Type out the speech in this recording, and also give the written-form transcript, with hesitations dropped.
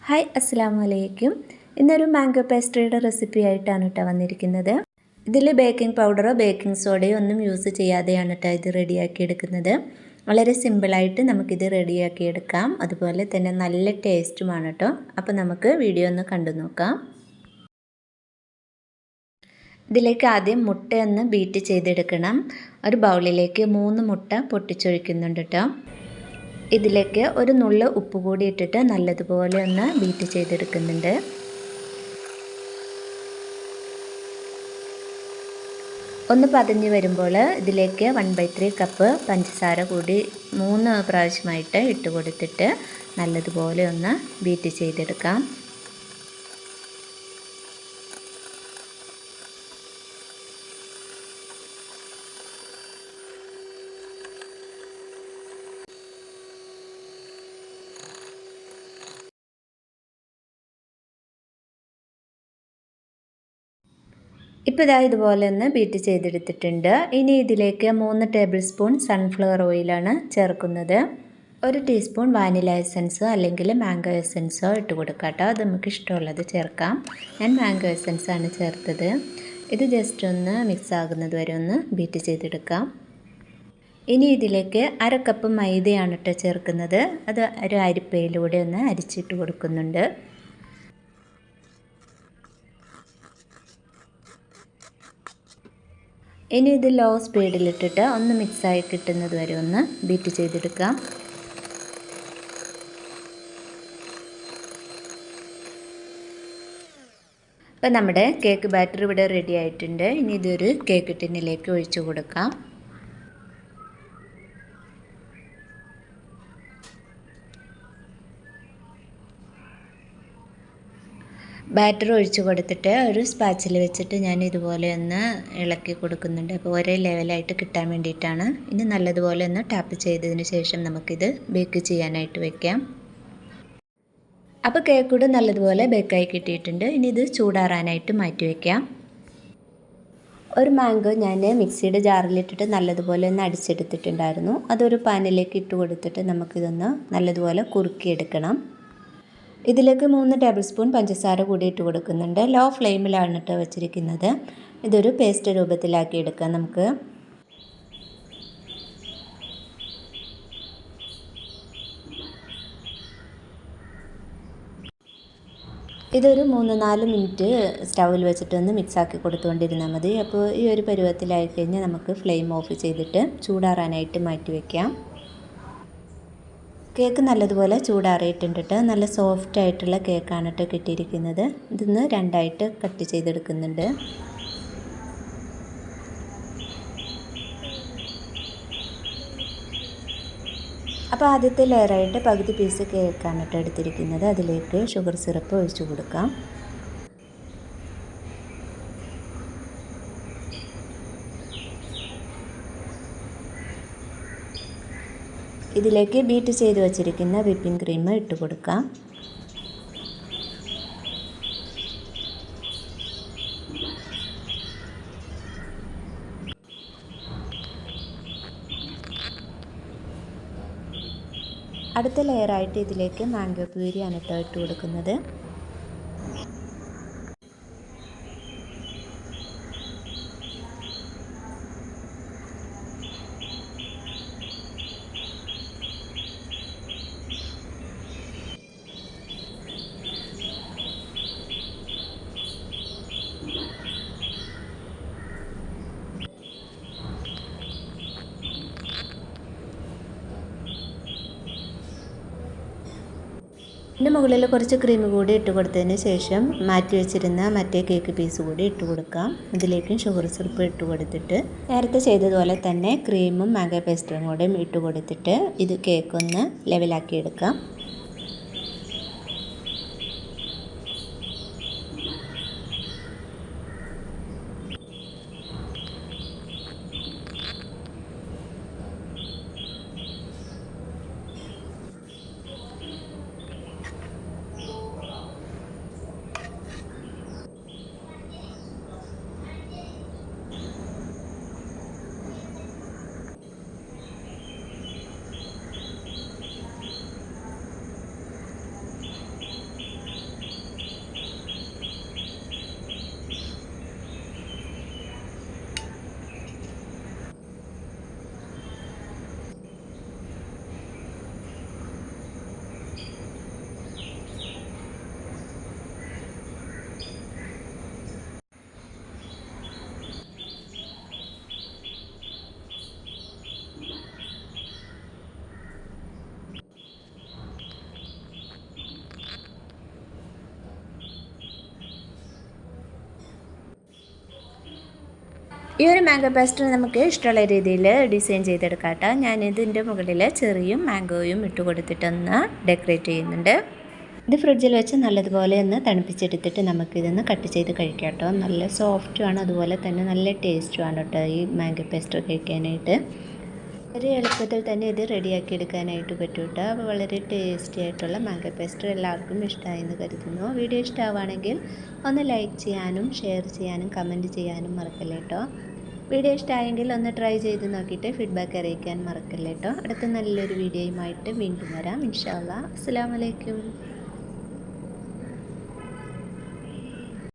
Hi അസ്സലാമു അലൈക്കും. ഇന്നൊരു മാംഗോ പേസ്ട്രിയുടെ റെസിപ്പി ആയിട്ടാണ് കേട്ടോ വന്നിരിക്കുന്നത്. ഇതിൽ ബേക്കിംഗ് പൗഡറോ ബേക്കിംഗ് സോഡയോ ഒന്നും യൂസ് ചെയ്യാതെയാണ് കേട്ടോ ഇത് റെഡിയാക്കി എടുക്കുന്നത്. വളരെ സിമ്പിളായിട്ട് നമുക്കിത് റെഡിയാക്കി എടുക്കാം. അതുപോലെ തന്നെ നല്ല ടേസ്റ്റുമാണ് കേട്ടോ. അപ്പോൾ നമുക്ക് വീഡിയോ ഒന്ന് കണ്ടു നോക്കാം. ഇതിലേക്ക് ആദ്യം മുട്ടയൊന്ന് ബീറ്റ് ചെയ്തെടുക്കണം. ഒരു ബൗളിലേക്ക് 3 മുട്ട പൊട്ടിച്ചൊഴിക്കുന്നുണ്ട് കേട്ടോ. ഇതിലേക്ക് ഒരു നുള്ള് ഉപ്പ് കൂടി ഇട്ടിട്ട് നല്ലതുപോലെ ഒന്ന് ബീറ്റ് ചെയ്തെടുക്കുന്നുണ്ട്. ഒന്ന് പതഞ്ഞ് വരുമ്പോൾ ഇതിലേക്ക് 1/3 കപ്പ് പഞ്ചസാര കൂടി 3 പ്രാവശ്യമായിട്ട് ഇട്ട് കൊടുത്തിട്ട് നല്ലതുപോലെ ഒന്ന് ബീറ്റ് ചെയ്തെടുക്കാം. ഇപ്പോൾ ഇതുപോലെ ഒന്ന് ബീറ്റ് ചെയ്തെടുത്തിട്ടുണ്ട്. ഇനി ഇതിലേക്ക് 3 ടേബിൾ സ്പൂൺ സൺഫ്ലവർ ഓയിലാണ് ചേർക്കുന്നത്. 1 ടീസ്പൂൺ വാനില എസൻസോ അല്ലെങ്കിൽ മാംഗോ എസൻസോ ഇട്ട് കൊടുക്കാം കേട്ടോ. അത് നമുക്ക് ഇഷ്ടമുള്ളത് ചേർക്കാം. ഞാൻ മാംഗോ എസൻസാണ് ചേർത്തത്. ഇത് ജസ്റ്റ് ഒന്ന് മിക്സ് ആകുന്നത് വരെ ഒന്ന് ബീറ്റ് ചെയ്തെടുക്കാം. ഇനി ഇതിലേക്ക് 1/2 കപ്പ് മൈദയാണ് കേട്ടോ ചേർക്കുന്നത്. അത് ഒരു അരിപ്പയിലൂടെ ഒന്ന് അരിച്ചിട്ട് കൊടുക്കുന്നുണ്ട്. ഇനി ഇത് ലോ സ്പീഡിലിട്ടിട്ട് ഒന്ന് മിക്സായി കിട്ടുന്നത് വരെ ഒന്ന് ബീറ്റ് ചെയ്തെടുക്കാം. അപ്പോൾ നമ്മുടെ കേക്ക് ബാറ്റർ ഇവിടെ റെഡി ആയിട്ടുണ്ട്. ഇനി ഇതൊരു കേക്ക് ടിന്നിലേക്ക് ഒഴിച്ചു കൊടുക്കാം. ബാറ്റർ ഒഴിച്ച് കൊടുത്തിട്ട് ഒരു സ്പാച്ചിൽ വെച്ചിട്ട് ഞാൻ ഇതുപോലെ ഒന്ന് ഇളക്കി കൊടുക്കുന്നുണ്ട്. അപ്പോൾ ഒരേ ലെവലായിട്ട് കിട്ടാൻ വേണ്ടിയിട്ടാണ്. ഇനി നല്ലതുപോലെ ഒന്ന് ടാപ്പ് ചെയ്തതിന് ശേഷം നമുക്കിത് ബേക്ക് ചെയ്യാനായിട്ട് വെക്കാം. അപ്പോൾ കേക്ക് കൂടെ നല്ലതുപോലെ ബേക്കായി കിട്ടിയിട്ടുണ്ട്. ഇനി ഇത് ചൂടാറാനായിട്ട് മാറ്റി വയ്ക്കാം. ഒരു മാംഗോ ഞാൻ മിക്സിയുടെ ജാറിലിട്ടിട്ട് നല്ലതുപോലെ ഒന്ന് അടിച്ചെടുത്തിട്ടുണ്ടായിരുന്നു. അതൊരു പാനിലേക്ക് ഇട്ട് കൊടുത്തിട്ട് നമുക്കിതൊന്ന് നല്ലതുപോലെ കുറുക്കിയെടുക്കണം. ഇതിലേക്ക് 3 ടേബിൾ സ്പൂൺ പഞ്ചസാര കൂടി ഇട്ട് കൊടുക്കുന്നുണ്ട്. ലോ ഫ്ലെയിമിലാണ് ഇട്ട് വെച്ചിരിക്കുന്നത്. ഇതൊരു പേസ്റ്റ് രൂപത്തിലാക്കി എടുക്കാം നമുക്ക്. ഇതൊരു 3-4 മിനിറ്റ് സ്റ്റൗവിൽ വെച്ചിട്ടൊന്ന് മിക്സാക്കി കൊടുത്തുകൊണ്ടിരുന്നാൽ മതി. അപ്പോൾ ഈ ഒരു പരുവത്തിലായി കഴിഞ്ഞാൽ നമുക്ക് ഫ്ലെയിം ഓഫ് ചെയ്തിട്ട് ചൂടാറാനായിട്ട് മാറ്റി വയ്ക്കാം. കേക്ക് നല്ലതുപോലെ ചൂടാറിയിട്ടുണ്ട് കേട്ടോ. നല്ല സോഫ്റ്റ് ആയിട്ടുള്ള കേക്കാണ് കേട്ടോ കിട്ടിയിരിക്കുന്നത്. ഇതിന്ന് 2ആയിട്ട് കട്ട് ചെയ്തെടുക്കുന്നുണ്ട്. അപ്പോൾ ആദ്യത്തെ ലെയറായിട്ട് പകുതി പീസ് കേക്കാണ് കേട്ടോ എടുത്തിരിക്കുന്നത്. അതിലേക്ക് ഷുഗർ സിറപ്പ് ഒഴിച്ചു കൊടുക്കാം. ഇതിലേക്ക് ബീറ്റ് ചെയ്ത് വച്ചിരിക്കുന്ന വിപ്പിംഗ് ക്രീം ഇട്ട് കൊടുക്കാം. അടുത്ത ലെയറായിട്ട് ഇതിലേക്ക് മാംഗോ പ്യൂരിയാണ് കേട്ടോ ഇട്ട് കൊടുക്കുന്നത്. ഇതിൻ്റെ മുകളിൽ കുറച്ച് ക്രീം കൂടി ഇട്ട് കൊടുത്തതിന് ശേഷം മാറ്റി വെച്ചിരുന്ന മറ്റേ കേക്ക് പീസ് കൂടി ഇട്ട് കൊടുക്കാം. ഇതിലേക്കും ഷുഗർ സിറപ്പ് ഇട്ട് കൊടുത്തിട്ട് നേരത്തെ ചെയ്തതുപോലെ തന്നെ ക്രീമും മാംഗോ പേസ്ട്രിയും കൂടെ ഇട്ട് കൊടുത്തിട്ട് ഇത് കേക്കൊന്ന് ലെവലാക്കി എടുക്കാം. ഈ ഒരു മാംഗോ പേസ്ട്രി നമുക്ക് ഇഷ്ടമുള്ള രീതിയിൽ ഡിസൈൻ ചെയ്തെടുക്കാം കേട്ടോ. ഞാനിതിൻ്റെ മുകളിൽ ചെറിയും മാംഗോയും ഇട്ട് കൊടുത്തിട്ടൊന്ന് ഡെക്കറേറ്റ് ചെയ്യുന്നുണ്ട്. ഇത് ഫ്രിഡ്ജിൽ വെച്ച് നല്ലതുപോലെ ഒന്ന് തണുപ്പിച്ചെടുത്തിട്ട് നമുക്കിതൊന്ന് കട്ട് ചെയ്ത് കഴിക്കാം കേട്ടോ. നല്ല സോഫ്റ്റുമാണ്, അതുപോലെ തന്നെ നല്ല ടേസ്റ്റുമാണ് കേട്ടോ ഈ മാംഗോ പേസ്ട്രി കഴിക്കാനായിട്ട്. വളരെ എളുപ്പത്തിൽ തന്നെ ഇത് റെഡിയാക്കി എടുക്കാനായിട്ട് പറ്റും കേട്ടോ. അപ്പോൾ വളരെ ടേസ്റ്റി ആയിട്ടുള്ള മാംഗോ പേസ്ട്രി എല്ലാവർക്കും ഇഷ്ടമായെന്ന് കരുതുന്നു. വീഡിയോ ഇഷ്ടമാവുകയാണെങ്കിൽ ഒന്ന് ലൈക്ക് ചെയ്യാനും ഷെയർ ചെയ്യാനും കമൻറ്റ് ചെയ്യാനും മറക്കല്ലേ കേട്ടോ. വീഡിയോ ഇഷ്ടമായെങ്കിൽ ഒന്ന് ട്രൈ ചെയ്ത് നോക്കിയിട്ട് ഫീഡ്ബാക്ക് അറിയിക്കാൻ മറക്കല്ലേ കേട്ടോ. അടുത്ത നല്ലൊരു വീഡിയോയുമായിട്ട് വീണ്ടും വരാം ഇൻഷാ അല്ലാഹ്. അസ്സലാമു അലൈക്കും.